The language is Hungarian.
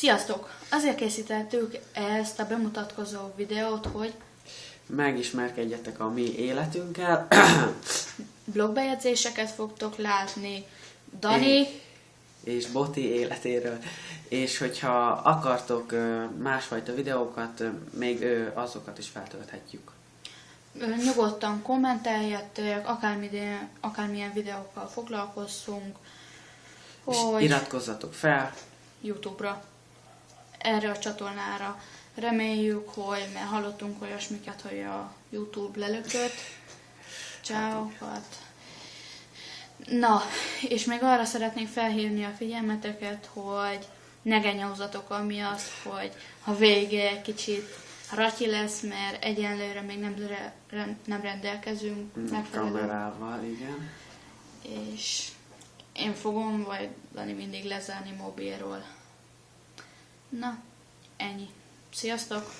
Sziasztok! Azért készítettük ezt a bemutatkozó videót, hogy megismerkedjetek a mi életünkkel. blogbejegyzéseket fogtok látni, Dani és Boti életéről. És hogyha akartok másfajta videókat, még azokat is feltölthetjük. nyugodtan kommenteljetek, akármilyen videókkal foglalkozzunk, És hogy iratkozzatok fel. YouTube-ra, erre a csatornára. Reméljük, hogy mert hallottunk olyasmiket, hogy a YouTube lelökött. Ciao. Na, és még arra szeretnék felhívni a figyelmeteket, hogy ne genyózzatok amiatt, hogy a vége kicsit ratyi lesz, mert egyenlőre még nem rendelkezünk megfelelő. Kamerával, igen. És én fogom, vagy Dani mindig lezárni mobilról. Na, ennyi. Sziasztok!